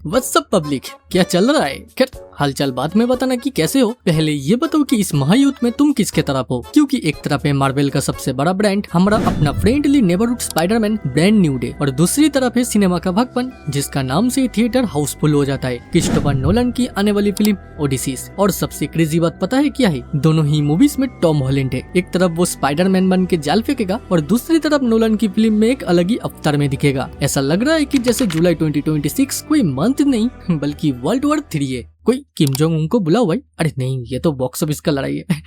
WhatsApp public, क्या चल रहा है? खैर हालचाल बाद में बताना कि कैसे हो। पहले ये बताओ कि इस महायुद्ध में तुम किसके तरफ हो, क्योंकि एक तरफ है मार्वल का सबसे बड़ा ब्रांड हमारा अपना friendly neighbourhood Spiderman brand new day, और दूसरी तरफ है सिनेमा का भगवान जिसका नाम से थिएटर हाउसफुल हो जाता है, क्रिस्टोफर नोलन की आने वाली फिल्म ओडिसीज। और सबसे क्रेजी बात पता है क्या है? दोनों ही मूवीज में टॉम हॉलैंड है। एक तरफ वो स्पाइडरमैन बन के जाल फेंकेगा और दूसरी तरफ नोलन की फिल्म में एक अलग ही अवतार में दिखेगा। ऐसा लग रहा है कि जैसे जुलाई 2026 कोई मंथ नहीं बल्कि वर्ल्ड वॉर 3 है। कोई किम जोंग उन को बुला हुआ है? अरे नहीं, ये तो बॉक्स ऑफिस का लड़ाई है।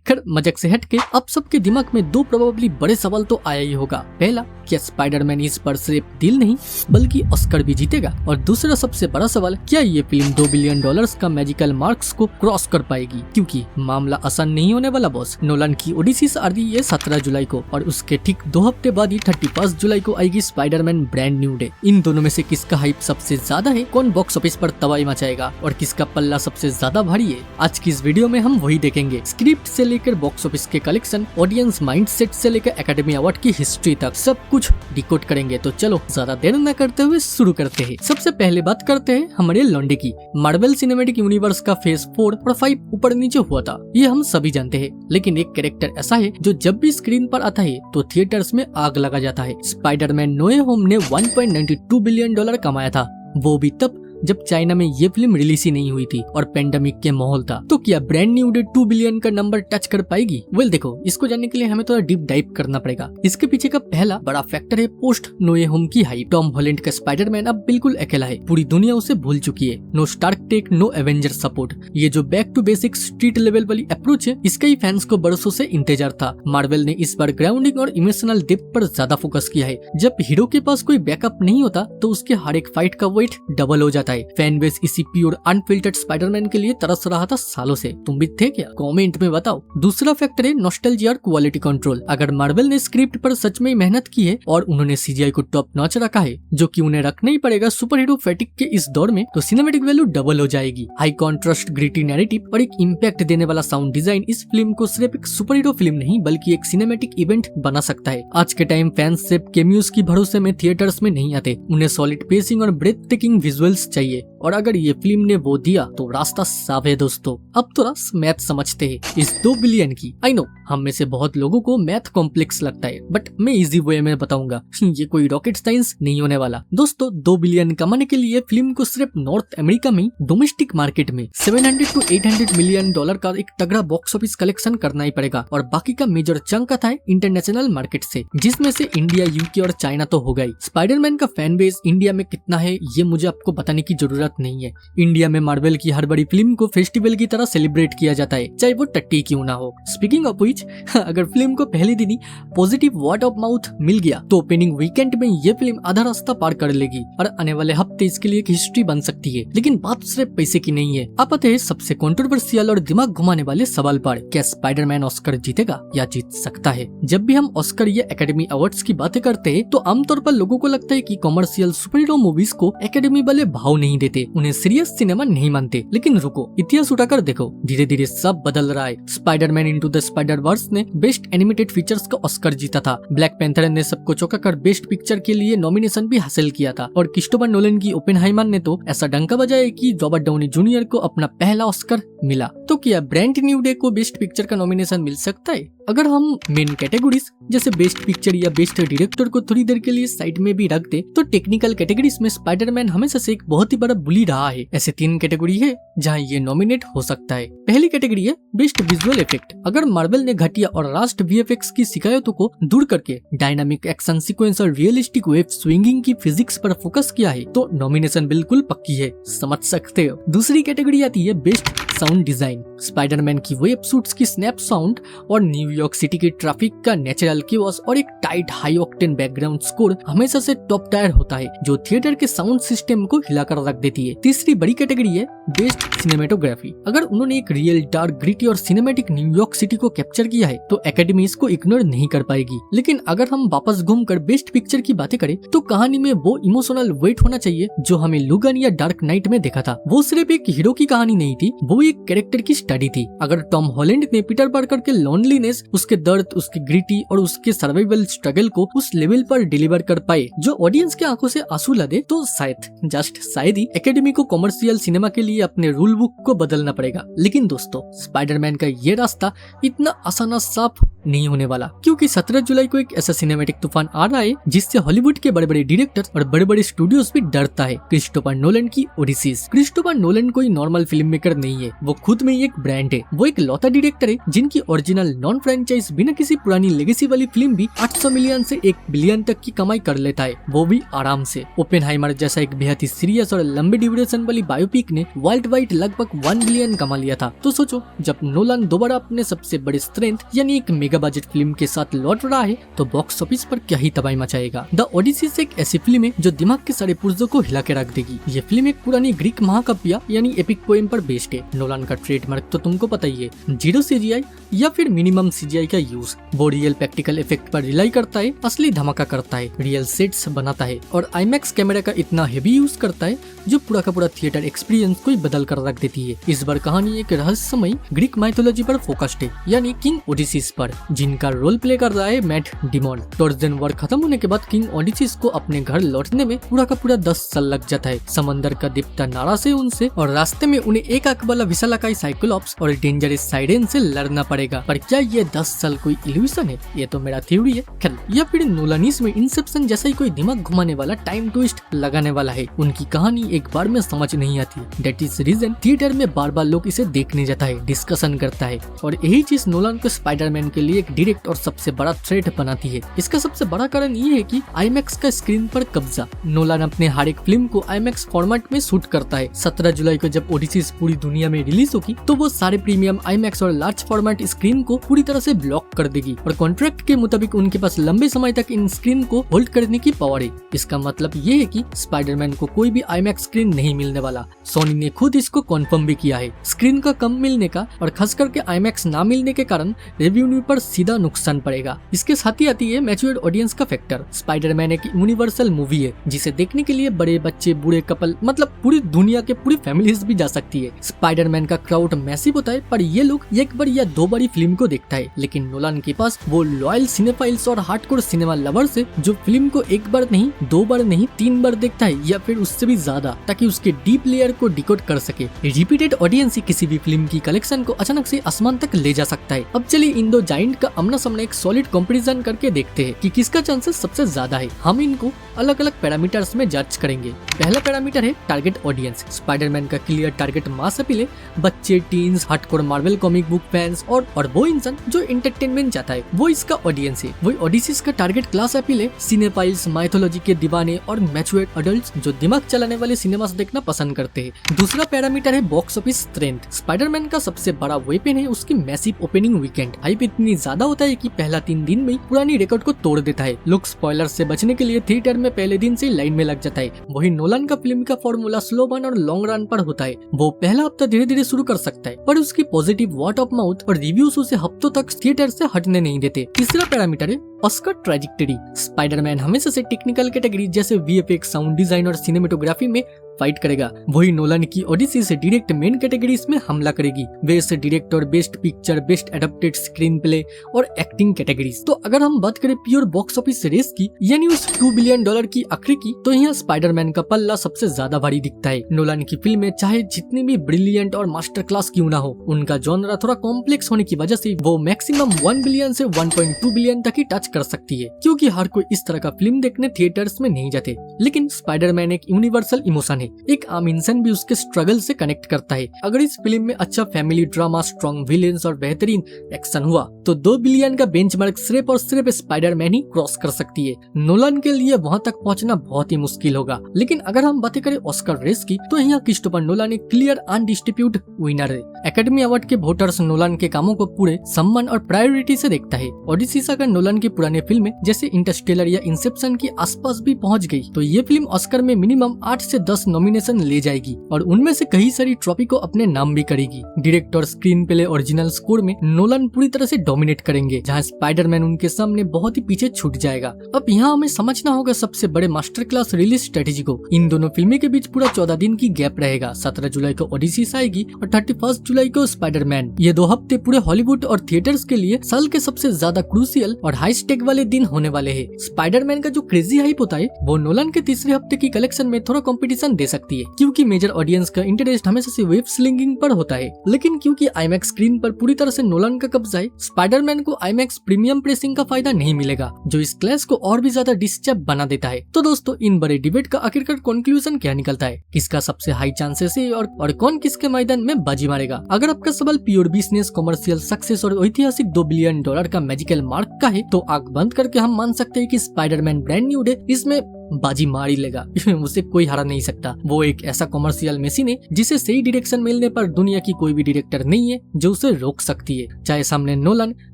खैर मजाक से हटके अब सबके दिमाग में दो प्रोबेबली बड़े सवाल तो आया ही होगा। पहला, क्या स्पाइडरमैन इस बार सिर्फ दिल नहीं बल्कि ऑस्कर भी जीतेगा? और दूसरा सबसे बड़ा सवाल, क्या ये फिल्म $2 बिलियन का मैजिकल मार्क्स को क्रॉस कर पाएगी? क्योंकि मामला आसान नहीं होने वाला बॉस। नोलन की ओडिसीज आ रही है 17 जुलाई को और उसके ठीक 2 हफ्ते बाद ही 31 जुलाई को आएगी स्पाइडरमैन ब्रांड न्यू डे। इन दोनों में से किसका हाइप सबसे ज्यादा है? कौन बॉक्स ऑफिस पर तबाही मचाएगा और किसका पल्ला सबसे ज्यादा भारी है? आज की इस वीडियो में हम वही देखेंगे। स्क्रिप्ट से लेकर बॉक्स ऑफिस के कलेक्शन, ऑडियंस माइंडसेट से लेकर एकेडमी अवार्ड की हिस्ट्री तक सब कुछ डिकोड करेंगे। तो चलो ज्यादा देर न करते हुए शुरू करते हैं। सबसे पहले बात करते हैं हमारे लॉन्डे की। मार्वल सिनेमैटिक यूनिवर्स का फेज 4 और 5 ऊपर नीचे हुआ था, ये हम सभी जानते हैं। लेकिन एक कैरेक्टर ऐसा है जो जब भी स्क्रीन पर आता है तो थिएटर्स में आग लगा जाता है। स्पाइडरमैन नो वे होम ने $1.92 बिलियन कमाया था, वो भी तब जब चाइना में ये फिल्म रिलीज ही नहीं हुई थी और पेंडेमिक के माहौल था। तो क्या ब्रांड न्यू डे 2 बिलियन का नंबर टच कर पाएगी? वेल देखो, इसको जानने के लिए हमें थोड़ा डीप डाइव करना पड़ेगा। इसके पीछे का पहला बड़ा फैक्टर है पोस्ट नो वे होम की हाइप। टॉम हॉलैंड का स्पाइडरमैन अब बिल्कुल अकेला है, पूरी दुनिया उसे भूल चुकी है। No Stark tech, no Avenger support, ये जो back to basic street level वाली अप्रोच है, इसका ही फैंस को बरसों से इंतजार था। मार्वल ने इस बार ग्राउंडिंग और इमोशनल डेप्थ पर ज्यादा फोकस किया है। जब हीरो के पास कोई बैकअप नहीं होता तो उसके हर एक फाइट का वेट डबल हो जाता है। फैन बेस इसी प्योर अनफिल्टर्ड स्पाइडरमैन के लिए तरस रहा था सालों से। तुम भी थे क्या? कमेंट में बताओ। दूसरा फैक्टर है नॉस्टैल्जिया और क्वालिटी कंट्रोल। अगर मार्वल ने स्क्रिप्ट पर सच में मेहनत की है और उन्होंने सीजीआई को टॉप नॉच रखा है, जो कि उन्हें रखना ही पड़ेगा सुपर हीरो फैटिक के इस दौर में, तो सिनेमैटिक वैल्यू डबल हो जाएगी। हाई कॉन्ट्रास्ट, ग्रिटी नैरेटिव और एक इम्पैक्ट देने वाला साउंड डिजाइन इस फिल्म को सिर्फ एक सुपर हीरो फिल्म नहीं बल्कि एक सिनेमैटिक इवेंट बना सकता है। आज के टाइम फैंस सिर्फ कैमियोस की भरोसे में थिएटर्स में नहीं आते, उन्हें सॉलिड पेसिंग और ब्रेथ टेकिंग विजुअल्स चाहिए। और अगर ये फिल्म ने वो दिया तो रास्ता साफ है दोस्तों। अब थोड़ा मैथ समझते हैं इस 2 बिलियन की। आई नो हम में से बहुत लोगों को मैथ कॉम्प्लेक्स लगता है, बट मैं इजी वे में बताऊंगा। ये कोई रॉकेट साइंस नहीं होने वाला दोस्तों। 2 बिलियन कमाने के लिए फिल्म को सिर्फ नॉर्थ अमेरिका में डोमेस्टिक मार्केट में $700 to $800 मिलियन का एक तगड़ा बॉक्स ऑफिस कलेक्शन करना ही पड़ेगा, और बाकी का मेजर चंक आता है इंटरनेशनल मार्केट से, जिसमें से इंडिया, यूके और चाइना तो हो गई। स्पाइडरमैन का फैन बेस इंडिया में कितना है ये मुझे आपको बताने की जरूरत नहीं है। इंडिया में मार्वल की हर बड़ी फिल्म को फेस्टिवल की तरह सेलिब्रेट किया जाता है, चाहे वो टट्टी क्यों ना हो। स्पीकिंग ऑफ व्हिच, अगर फिल्म को पहले दिन ही पॉजिटिव वर्ड ऑफ माउथ मिल गया तो ओपनिंग वीकेंड में ये फिल्म आधा रास्ता पार कर लेगी और आने वाले हफ्ते इसके लिए एक हिस्ट्री बन सकती है। लेकिन बात सिर्फ पैसे की नहीं है। आप आते हैं सबसे कंट्रोवर्शियल और दिमाग घुमाने वाले सवाल पर, क्या स्पाइडरमैन ऑस्कर जीतेगा या जीत सकता है? जब भी हम ऑस्कर या एकेडमी अवार्ड्स की बातें करते हैं तो आमतौर पर लोगों को लगता है कि कमर्शियल सुपर हीरो मूवीज को एकेडमी वाले भाव नहीं देते, उन्हें सीरियस सिनेमा नहीं मानते। लेकिन रुको, इतिहास उठाकर देखो, धीरे धीरे सब बदल रहा है। Spiderman into the Spider Verse ने बेस्ट एनिमेटेड फीचर्स का ऑस्कर जीता था। ब्लैक पैंथर ने सबको चौंका कर बेस्ट पिक्चर के लिए नॉमिनेशन भी हासिल किया था, और क्रिस्टोफर नोलन की ओपेनहाइमर ने तो ऐसा डंका बजाया कि रॉबर्ट डाउनी जूनियर को अपना पहला ऑस्कर मिला। तो क्या ब्रांड न्यू डे को बेस्ट पिक्चर का नॉमिनेशन मिल सकता है? अगर हम मेन कैटेगरीज जैसे बेस्ट पिक्चर या बेस्ट डायरेक्टर को थोड़ी देर के लिए साइड में भी रख दे तो टेक्निकल कैटेगरीज में स्पाइडरमैन हमेशा से एक बहुत ही बड़ा बुली रहा है। ऐसे 3 कैटेगरी है जहां ये नॉमिनेट हो सकता है। पहली कैटेगरी है बेस्ट विजुअल इफेक्ट। अगर मार्वल ने घटिया और रास्ट वीएफएक्स की शिकायतों को दूर करके डायनामिक एक्शन सीक्वेंस और रियलिस्टिक वेव स्विंगिंग की फिजिक्स पर फोकस किया है तो नॉमिनेशन बिल्कुल पक्की है, समझ सकते हो। दूसरी कैटेगरी आती है बेस्ट साउंड डिजाइन। स्पाइडरमैन की वेब सूट्स की स्नैप साउंड और न्यूयॉर्क सिटी के ट्रैफिक का नेचुरल कियोस और एक tight high octane background score हमेशा से टॉप टायर होता है, जो थिएटर के साउंड सिस्टम को हिलाकर रख देती है। तीसरी बड़ी कैटेगरी है बेस्ट सिनेमेटोग्राफी। अगर उन्होंने एक रियल डार्क, ग्रिटी और सिनेमैटिक न्यूयॉर्क सिटी को कैप्चर किया है तो एकेडमी इसको इग्नोर नहीं कर पाएगी। लेकिन अगर हम वापस घूमकर बेस्ट पिक्चर की बातें करें तो कहानी में वो इमोशनल वेट होना चाहिए जो हमें लुगन या डार्क नाइट में देखा था। वो सिर्फ एक हीरो की कहानी नहीं थी, वो एक कैरेक्टर की स्टडी थी। अगर टॉम हॉलैंड ने पीटर पार्कर के लोनलीनेस, उसके दर्द, उसकी ग्रिटी और उसके सर्वाइवल स्ट्रगल को उस लेवल पर डिलीवर कर पाए जो ऑडियंस के आंखों से आंसू ला दे, तो शायद जस्ट शायद ही एकेडमी को कॉमर्शियल सिनेमा के लिए अपने रूल बुक को बदलना पड़ेगा। लेकिन दोस्तों, स्पाइडरमैन का ये रास्ता इतना आसान साफ नहीं होने वाला, क्योंकि 17 जुलाई को एक ऐसा सिनेमैटिक तूफान आ रहा है जिससे हॉलीवुड के बड़े बड़े डायरेक्टर और बड़े बड़े स्टूडियोज भी डरता है। क्रिस्टोफर नोलन की ओडिसीज। क्रिस्टोफर नोलन कोई नॉर्मल फिल्म मेकर नहीं है, वो खुद में ही एक ब्रांड है। वो एक लौता डायरेक्टर है जिनकी ओरिजिनल नॉन फ्रेंचाइज बिना किसी पुरानी लेगेसी वाली फिल्म भी 800 मिलियन से 1 बिलियन तक की कमाई कर लेता है, वो भी आराम से। ओपेनहाइमर जैसा एक बेहद ही सीरियस और लंबे ड्यूरेशन वाली बायोपिक ने वर्ल्ड वाइड लगभग 1 बिलियन कमा लिया था। तो सोचो, जब नोलन दोबारा अपने सबसे बड़े स्ट्रेंथ यानी एक मेगा बजट फिल्म के साथ लौट रहा है तो बॉक्स ऑफिस पर क्या ही तबाही मचाएगा। द ओडिसीज एक ऐसी फिल्म है जो दिमाग के सारे पुर्जों को हिला के रख देगी। ये फिल्म एक पुरानी ग्रीक महाकाव्य यानी एपिक पोएम पर बेस्ड है। नोलन का ट्रेडमार्क तो तुमको पता ही है, 0 CGI या फिर मिनिमम CGI का यूज। वो रियल प्रैक्टिकल इफेक्ट पर रिलाई करता है, असली धमाका करता है, रियल सेट्स बनाता है और IMAX कैमरा का इतना हेवी यूज करता है जो पूरा का पूरा थिएटर एक्सपीरियंस को ही बदल कर रख देती है। इस बार कहानी एक रहस्यमयी ग्रीक माइथोलॉजी पर फोकस्ड है, यानी किंग ओडिसीज पर, जिनका रोल प्ले कर रहा है मैट डेमन। ट्रोजन वॉर खत्म होने के बाद किंग ओडिसीज को अपने घर लौटने में पूरा का पूरा 10 साल लग जाता है। समंदर का देवता नारा से उनसे और रास्ते में उन्हें एक आंख वाला विशालाकाय साइक्लोप्स और डेंजरस साइरेन से लड़ना पड़ेगा। पर क्या ये 10 साल कोई इल्यूशन है? ये तो मेरा थ्योरी है। खैर, या फिर नोलानीस में इंसेप्शन जैसा ही कोई दिमाग घुमाने वाला टाइम ट्विस्ट लगाने वाला है। उनकी कहानी एक बार में समझ नहीं आती। दैट इज रीजन थिएटर में बार बार लोग इसे देखने जाता है, डिस्कशन करता है और यही चीज नोलन को स्पाइडरमैन के लिए एक डायरेक्ट और सबसे बड़ा थ्रेट बनाती है। इसका सबसे बड़ा कारण ये है कि IMAX का स्क्रीन पर कब्जा। नोलन अपने हर एक फिल्म को IMAX फॉर्मेट में शूट करता है। 17 जुलाई को जब ओडिसीज पूरी दुनिया में रिलीज होगी तो वो सारे प्रीमियम IMAX और लार्ज फॉर्मेट स्क्रीन को पूरी तरह से ब्लॉक कर देगी और कॉन्ट्रैक्ट के मुताबिक उनके पास लंबे समय तक इन स्क्रीन को होल्ड करने की पावर है। इसका मतलब ये है कि स्पाइडरमैन को कोई भी IMAX स्क्रीन नहीं मिलने वाला। सोनी ने खुद इसको कॉन्फर्म भी किया है। स्क्रीन का कम मिलने का और खास करके IMAX ना मिलने के कारण रेवेन्यू पर सीधा नुकसान पड़ेगा। इसके साथ ही आती है मैच्योर्ड ऑडियंस का फैक्टर। स्पाइडरमैन एक यूनिवर्सल मूवी है जिसे देखने के लिए बड़े बच्चे, बूढ़े कपल, मतलब पूरी दुनिया के पूरी फैमिलीज भी जा सकती है। स्पाइडरमैन का क्राउड मैसिव होता है, पर ये लोग एक बार या 2 बार फिल्म को देखता है। लेकिन नोलन के पास वो लॉयल सिनेफाइल्स और हार्डकोर सिनेमा लवर्स है जो फिल्म को एक बार नहीं, 2 बार नहीं, 3 बार देखता है या फिर उससे भी ज्यादा, ताकि उसके डीप लेयर को डिकोड कर सके। रिपीटेड ऑडियंस ही किसी भी फिल्म की कलेक्शन को अचानक से आसमान तक ले जा सकता है। अब चलिए इन दो जाइंट का आमना सामना एक सॉलिड कंपैरिजन करके देखते हैं कि किसका चांसेस सबसे ज्यादा है। हम इनको अलग अलग पैरामीटर्स में जज करेंगे। पहला पैरामीटर है टारगेट ऑडियंस। स्पाइडरमैन का क्लियर टारगेट मास अपील है, बच्चे, teens, hardcore Marvel comic book fans और वो इंसान जो एंटरटेनमेंट चाहता है, वो इसका ऑडियंस है। वही ओडिसीज का टारगेट क्लास अपील है, सिनेफाइल्स, माइथोलॉजी के दीवाने और मैच्योर्ड अडल्ट्स जो दिमाग चलाने वाले सिनेमास देखना पसंद करते हैं। दूसरा पैरामीटर है बॉक्स ऑफिस स्ट्रेंथ। स्पाइडरमैन का सबसे बड़ा वेपन है उसकी मैसिव ओपनिंग वीकेंड। हाइप इतनी ज्यादा होता है कि पहला 3 दिन में पुरानी रिकॉर्ड को तोड़ देता है। लोग स्पॉइलर से बचने के लिए थिएटर में पहले दिन से लाइन में लग जाता है। वही नोलन का फिल्म का फॉर्मूला स्लो बर्न और लॉन्ग रन पर होता है। वो पहला हफ्ता धीरे धीरे शुरू कर सकता है, पर उसकी पॉजिटिव वर्ड ऑफ माउथ और रिव्यूज उसे हफ्तों तक थिएटर से हटने नहीं देते। तीसरा पैरामीटर है ऑस्कर ट्रैजेक्टरी। स्पाइडरमैन हमेशा से टेक्निकल कैटेगरी जैसे VFX, साउंड डिजाइन और सिनेमेटोग्राफी में फाइट करेगा। वही नोलन की ओडिसी से डायरेक्ट मेन कैटेगरीज में हमला करेगी। Best director, best picture, best adapted screen play और एक्टिंग कैटेगरीज। तो अगर हम बात करें प्योर बॉक्स ऑफिस रेस की, यानी उस $2 बिलियन की आखिरी की, तो यहाँ स्पाइडरमैन का पल्ला सबसे ज्यादा भारी दिखता है। नोलन की फिल्में चाहे जितनी भी ब्रिलियंट और मास्टर क्लास क्यों ना हो, उनका जॉनरा थोड़ा कॉम्प्लेक्स होने की वजह से वो मैक्सिमम 1 बिलियन से 1.2 बिलियन तक ही टच कर सकती है, क्योंकि हर कोई इस तरह का फिल्म देखने थिएटर्स में नहीं जाते। लेकिन स्पाइडरमैन एक यूनिवर्सल इमोशन है, एक आम इंसान भी उसके स्ट्रगल से कनेक्ट करता है। अगर इस फिल्म में अच्छा फैमिली ड्रामा, स्ट्रॉन्ग विलेंस और बेहतरीन एक्शन हुआ तो 2 बिलियन का बेंचमार्क सिर्फ और सिर्फ स्पाइडरमैन ही क्रॉस कर सकती है। नोलन के लिए वहां तक पहुंचना बहुत ही मुश्किल होगा। लेकिन अगर हम बातें करें ऑस्कर रेस की, तो यहाँ क्रिस्टोफर नोलन एक क्लियर अनडिस्प्यूटेड विनर है। एकेडमी अवार्ड के वोटर्स नोलन के कामों को पूरे सम्मान और प्रायोरिटी से देखता है। ओडिसी अगर नोलन की पुराने फिल्में जैसे इंटरस्टेलर या इंसेप्शन के आसपास भी पहुंच गई, तो ये फिल्म ऑस्कर में मिनिमम 8 से 10 नॉमिनेशन ले जाएगी और उनमें से कई सारी ट्रॉफी को अपने नाम भी करेगी। Director, screen play, original score में नोलन पूरी तरह से डोमिनेट करेंगे, जहां स्पाइडरमैन उनके सामने बहुत ही पीछे छूट जाएगा। अब यहाँ हमें समझना होगा सबसे बड़े मास्टर क्लास रिलीज स्ट्रेटेजी को। इन दोनों फिल्में के बीच पूरा 14 दिन की गैप रहेगा। 17 जुलाई को ओडिसीज आएगी और 31 जुलाई को स्पाइडरमैन। ये 2 हफ्ते पूरे हॉलीवुड और थिएटर्स के लिए साल के सबसे ज्यादा क्रूशियल और हाई स्टेक वाले दिन होने वाले हैं। स्पाइडरमैन का जो क्रेजी हाइप होता है वो नोलन के तीसरे हफ्ते की कलेक्शन में थोड़ा कंपटीशन दे सकती है, क्योंकि मेजर ऑडियंस का इंटरेस्ट हमेशा से वेब स्लिंगिंग पर होता है। लेकिन क्योंकि आईमैक्स स्क्रीन पर पूरी तरह से नोलन का कब्जा है, स्पाइडरमैन को आईमैक्स प्रीमियम प्रेसिंग का फायदा नहीं मिलेगा, जो इस क्लैश को और भी ज्यादा डिस्टर्ब बना देता है। तो दोस्तों, इन बड़े डिबेट का आखिरकार कंक्लूजन क्या निकलता है, किसका सबसे हाई चांसेस है और कौन किसके मैदान में बाजी मारेगा? अगर आपका सवाल प्योर बिजनेस, कमर्शियल सक्सेस और ऐतिहासिक $2 बिलियन का मैजिकल मार्क का है, तो आंख बंद करके हम मान सकते हैं कि स्पाइडरमैन ब्रांड न्यू डे इसमें बाजी मार ही लेगा। उसे कोई हरा नहीं सकता। वो एक ऐसा कमर्शियल मशीन है जिसे सही डायरेक्शन मिलने पर दुनिया की कोई भी डायरेक्टर नहीं है जो उसे रोक सकती है, चाहे सामने नोलन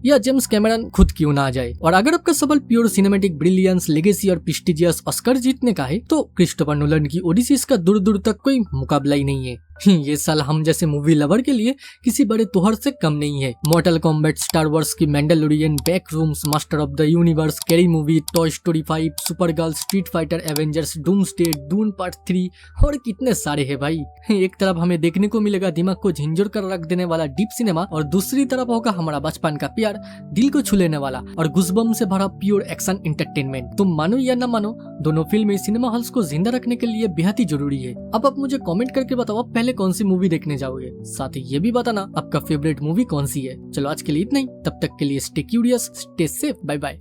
या जेम्स कैमरन खुद क्यों ना आ जाए। और अगर आपका सवाल प्योर सिनेमैटिक ब्रिलियंस, लेगेसी और प्रेस्टिजियस ऑस्कर जीतने का है, तो क्रिस्टोफर नोलन की ओडिसीज का दूर दूर तक कोई मुकाबला ही नहीं है। ये साल हम जैसे मूवी लवर के लिए किसी बड़े तोहर से कम नहीं है। मॉर्टल कॉम्बैट, स्टार वॉर्स की Mandalorian, Backrooms, Master of the Universe, Carry Movie, Toy Story 5, Supergirl, Street Fighter, Avengers, Doomsday, Dune Part 3 और कितने सारे हैं भाई। एक तरफ हमें देखने को मिलेगा दिमाग को झिंझोर कर रख देने वाला डीप सिनेमा, और दूसरी तरफ होगा हमारा बचपन का प्यार, दिल को छू लेने वाला और गुज़बम से भरा प्योर एक्शन एंटरटेनमेंट। तुम मानो या न मानो, दोनों फिल्में सिनेमा हॉल्स को जिंदा रखने के लिए बेहद ही जरूरी है। अब आप मुझे कमेंट करके बताओ आप पहले कौन सी मूवी देखने जाओगे। साथ ही ये भी बताना आपका फेवरेट मूवी कौन सी है। चलो आज के लिए इतना ही, तब तक के लिए stay curious, stay safe, bye bye.